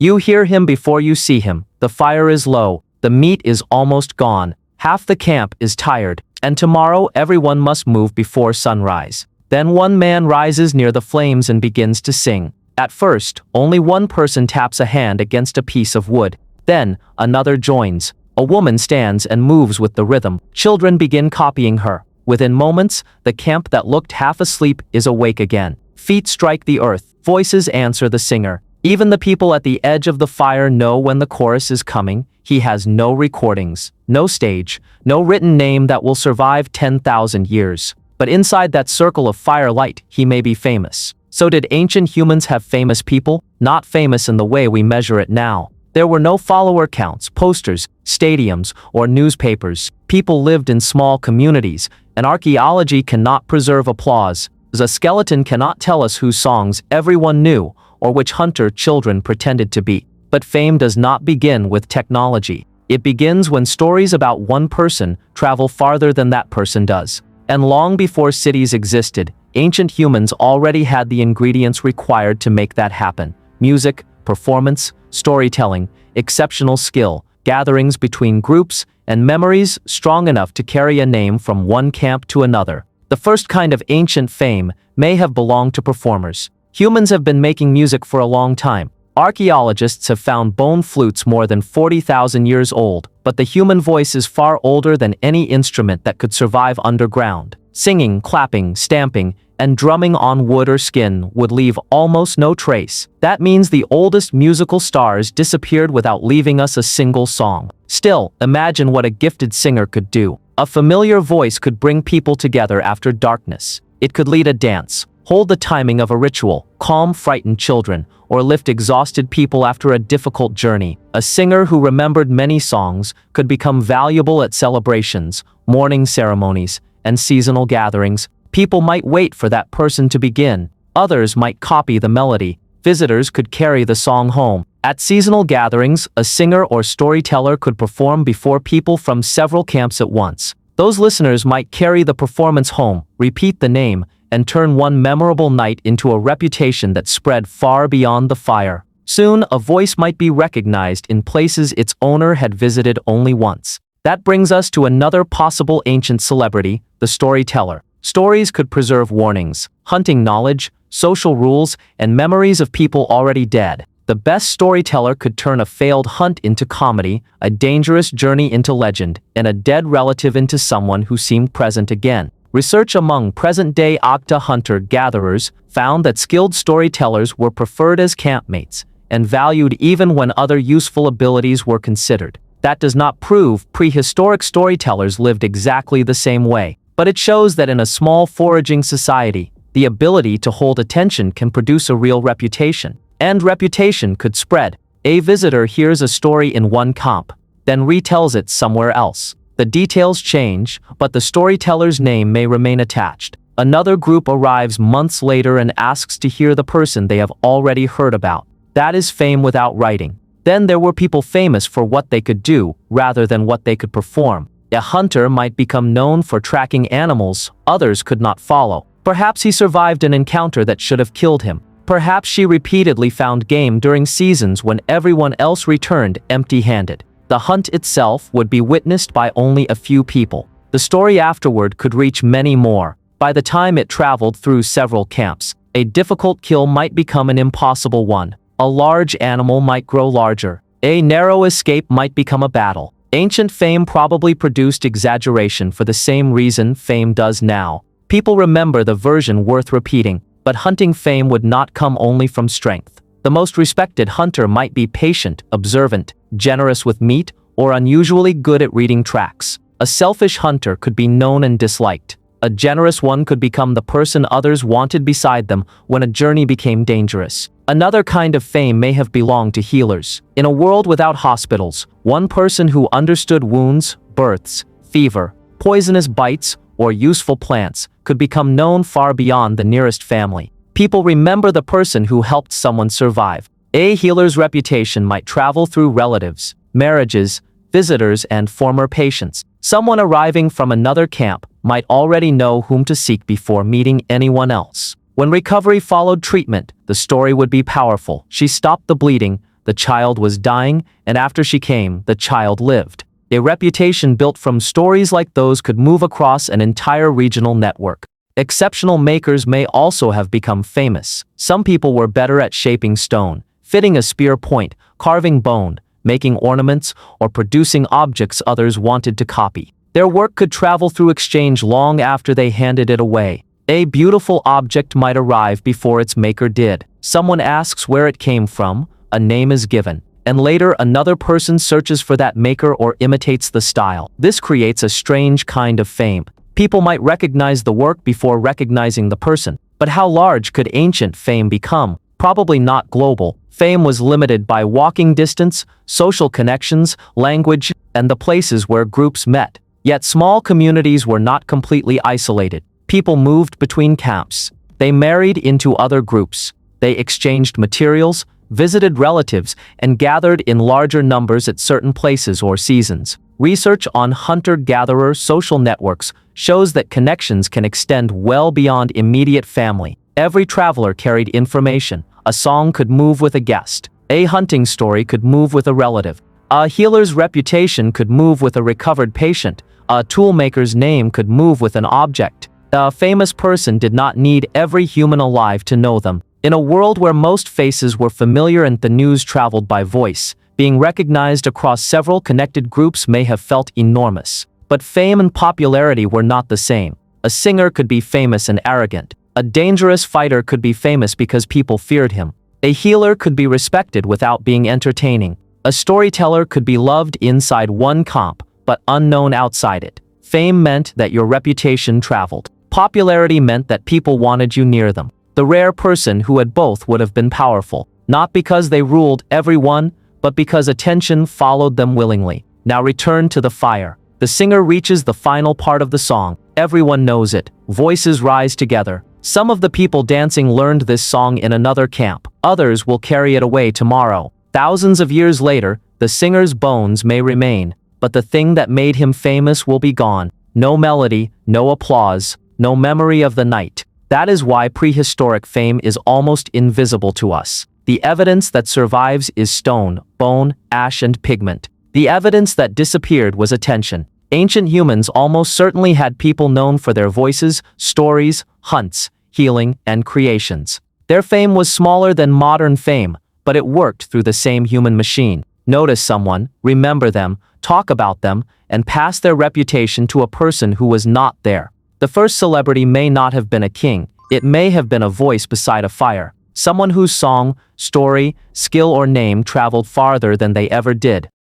You hear him before you see him. The fire is low. The meat is almost gone. Half the camp is tired, and tomorrow everyone must move before sunrise. Then one man rises near the flames and begins to sing. At first, only one person taps a hand against a piece of wood. Then, another joins. A woman stands and moves with the rhythm. Children begin copying her. Within moments, the camp that looked half asleep is awake again. Feet strike the earth. Voices answer the singer. Even the people at the edge of the fire know when the chorus is coming. He has no recordings, no stage, no written name that will survive 10,000 years. But inside that circle of firelight, he may be famous. So did ancient humans have famous people? Not famous in the way we measure it now. There were no follower counts, posters, stadiums, or newspapers. People lived in small communities, and archaeology cannot preserve applause. A skeleton cannot tell us whose songs everyone knew, or which hunter children pretended to be. But fame does not begin with technology. It begins when stories about one person travel farther than that person does. And long before cities existed, ancient humans already had the ingredients required to make that happen. Music, performance, storytelling, exceptional skill, gatherings between groups, and memories strong enough to carry a name from one camp to another. The first kind of ancient fame may have belonged to performers. Humans have been making music for a long time. Archaeologists have found bone flutes more than 40,000 years old, but the human voice is far older than any instrument that could survive underground. Singing, clapping, stamping, and drumming on wood or skin would leave almost no trace. That means the oldest musical stars disappeared without leaving us a single song. Still, imagine what a gifted singer could do. A familiar voice could bring people together after darkness. It could lead a dance, hold the timing of a ritual, calm frightened children, or lift exhausted people after a difficult journey. A singer who remembered many songs could become valuable at celebrations, mourning ceremonies, and seasonal gatherings. People might wait for that person to begin. Others might copy the melody. Visitors could carry the song home. At seasonal gatherings, a singer or storyteller could perform before people from several camps at once. Those listeners might carry the performance home, repeat the name, and turn one memorable night into a reputation that spread far beyond the fire. Soon, a voice might be recognized in places its owner had visited only once. That brings us to another possible ancient celebrity, the storyteller. Stories could preserve warnings, hunting knowledge, social rules, and memories of people already dead. The best storyteller could turn a failed hunt into comedy, a dangerous journey into legend, and a dead relative into someone who seemed present again. Research among present-day Agta hunter-gatherers found that skilled storytellers were preferred as campmates, and valued even when other useful abilities were considered. That does not prove prehistoric storytellers lived exactly the same way, but it shows that in a small foraging society, the ability to hold attention can produce a real reputation. And reputation could spread. A visitor hears a story in one camp, then retells it somewhere else. The details change, but the storyteller's name may remain attached. Another group arrives months later and asks to hear the person they have already heard about. That is fame without writing. Then there were people famous for what they could do, rather than what they could perform. A hunter might become known for tracking animals others could not follow. Perhaps he survived an encounter that should have killed him. Perhaps she repeatedly found game during seasons when everyone else returned empty-handed. The hunt itself would be witnessed by only a few people. The story afterward could reach many more. By the time it traveled through several camps, a difficult kill might become an impossible one. A large animal might grow larger. A narrow escape might become a battle. Ancient fame probably produced exaggeration for the same reason fame does now. People remember the version worth repeating, but hunting fame would not come only from strength. The most respected hunter might be patient, observant, generous with meat, or unusually good at reading tracks. A selfish hunter could be known and disliked. A generous one could become the person others wanted beside them when a journey became dangerous. Another kind of fame may have belonged to healers. In a world without hospitals, one person who understood wounds, births, fever, poisonous bites, or useful plants could become known far beyond the nearest family. People remember the person who helped someone survive. A healer's reputation might travel through relatives, marriages, visitors, and former patients. Someone arriving from another camp might already know whom to seek before meeting anyone else. When recovery followed treatment, the story would be powerful. She stopped the bleeding, the child was dying, and after she came, the child lived. A reputation built from stories like those could move across an entire regional network. Exceptional makers may also have become famous. Some people were better at shaping stone, fitting a spear point, carving bone, making ornaments, or producing objects others wanted to copy. Their work could travel through exchange long after they handed it away. A beautiful object might arrive before its maker did. Someone asks where it came from, a name is given, and later another person searches for that maker or imitates the style. This creates a strange kind of fame. People might recognize the work before recognizing the person. But how large could ancient fame become? Probably not global. Fame was limited by walking distance, social connections, language, and the places where groups met. Yet small communities were not completely isolated. People moved between camps. They married into other groups. They exchanged materials, visited relatives, and gathered in larger numbers at certain places or seasons. Research on hunter-gatherer social networks shows that connections can extend well beyond immediate family. Every traveler carried information. A song could move with a guest. A hunting story could move with a relative. A healer's reputation could move with a recovered patient. A toolmaker's name could move with an object. A famous person did not need every human alive to know them. In a world where most faces were familiar and the news traveled by voice, being recognized across several connected groups may have felt enormous. But fame and popularity were not the same. A singer could be famous and arrogant. A dangerous fighter could be famous because people feared him. A healer could be respected without being entertaining. A storyteller could be loved inside one camp, but unknown outside it. Fame meant that your reputation traveled. Popularity meant that people wanted you near them. The rare person who had both would have been powerful, not because they ruled everyone, but because attention followed them willingly. Now return to the fire. The singer reaches the final part of the song. Everyone knows it. Voices rise together. Some of the people dancing learned this song in another camp. Others will carry it away tomorrow. Thousands of years later, the singer's bones may remain, but the thing that made him famous will be gone. No melody, no applause, no memory of the night. That is why prehistoric fame is almost invisible to us. The evidence that survives is stone, bone, ash, and pigment. The evidence that disappeared was attention. Ancient humans almost certainly had people known for their voices, stories, hunts, healing, and creations. Their fame was smaller than modern fame, but it worked through the same human machine. Notice someone, remember them, talk about them, and pass their reputation to a person who was not there. The first celebrity may not have been a king. It may have been a voice beside a fire. Someone whose song, story, skill, or name traveled farther than they ever did.